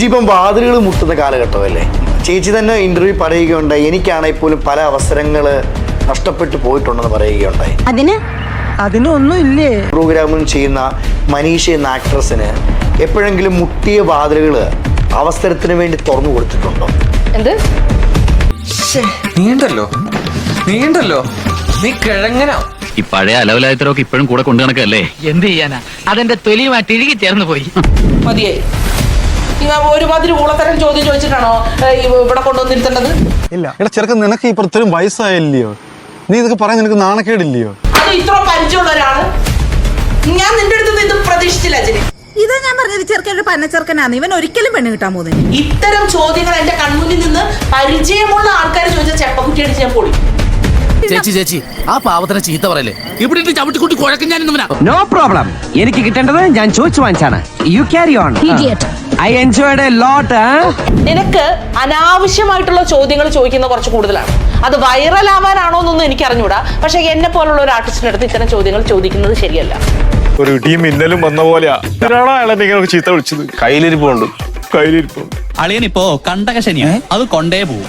ചേച്ചി ഇപ്പം വാതിലുകൾ മുട്ടുന്ന കാലഘട്ടമല്ലേ? ചേച്ചി തന്നെ ഇന്റർവ്യൂ പറയുകയുണ്ടായി, എനിക്കാണെങ്കിൽ പോലും പല അവസരങ്ങൾ നഷ്ടപ്പെട്ടു പോയിട്ടുണ്ടെന്ന് പറയുകയുണ്ടായി. അതിനൊന്നും ഇല്ലേ? പ്രോഗ്രാമും ചെയ്യുന്ന മനീഷ എന്ന ആക്ട്രസിന് എപ്പോഴെങ്കിലും മുട്ടിയ വാതിലുകൾ അവസരത്തിന് വേണ്ടി തുറന്നു കൊടുത്തിട്ടുണ്ടോ? എന്ത് നീണ്ടല്ലോ നീ കിഴങ്ങനോ? ഈ പഴയ അലവലായത്തരൊക്കെ ഇപ്പോഴും കൂടെ കൊണ്ടു നടക്കല്ലേ? എന്ത് ചെയ്യാനാ, അതെന്റെ തൊലിയുമായിട്ട് ഇഴുകി ചേർന്ന് പോയി. മതിയേ, ഒരുമാതിരി ഊളത്തരം ചോദ്യം ചോദിച്ചിട്ടാണോ ഇവിടെ കൊണ്ടുവന്നിരുത്തേണ്ടത്? ഇല്ല എടാ ചെറുക്കൻ, നിനക്ക് ഇപ്പൊ ഇത്രയും വയസ്സായില്ലയോ? നീ ഇതൊക്കെ പറയാൻ നിനക്ക് നാണക്കേടില്ലയോ? അത് ഇത്ര പരിചയമുള്ള ഒരാള് ഞാൻ നിന്റെ അടുത്ത് ഇത് പ്രതീക്ഷിച്ചില്ല. അജനി, ഇതാ ഞാൻ പറഞ്ഞത്, ചെറുക്കൻ ഒരു പന്ന ചെറുക്കനാണ്, ഇവൻ ഒരിക്കലും പെണ്ണ് കിട്ടാൻ പോകുന്നത്. ഇത്തരം ചോദ്യങ്ങൾ എന്റെ കൺമുന്നിൽ നിന്ന് പരിചയമുള്ള ആൾക്കാർ ചോദിച്ച ചെപ്പക്കുറ്റി അടിച്ച് ഞാൻ പൊളി. ചേച്ചി ആ പാവത്തിനെ ചീത്ത പറയല്ലേ, ഇവിടെ ചവിട്ടിക്കുട്ടി കുഴക്കം ഞാൻ. നോ പ്രോബ്ലം, എനിക്ക് കിട്ടേണ്ടത് ഞാൻ ചോദിച്ചു വാങ്ങിച്ചാണ്. You carry on. I enjoyed a lot. നിനക്ക് അനാവശ്യമായിട്ടുള്ള ചോദ്യങ്ങൾ ചോദിക്കുന്ന കുറച്ച് കൂടുതലാണ്. അത് വൈറൽ ആവാനാണോ എന്നൊന്നും എനിക്ക് അറിഞ്ഞൂടാ. പക്ഷെ എന്നെ പോലുള്ള ഒരു ആർട്ടിസ്റ്റിന്റെ അടുത്ത് ഇത്തരം ചോദ്യങ്ങൾ ചോദിക്കുന്നത് ശരിയല്ല. ഒരു ടീം ഇന്നലും വന്ന പോലെയാ ചീത്ത വിളിച്ചത്. കയ്യിലിരിപ്പുണ്ട്. അളിയനിപ്പോ കണ്ടക ശനിയാ, അത് കൊണ്ടേ പോവും.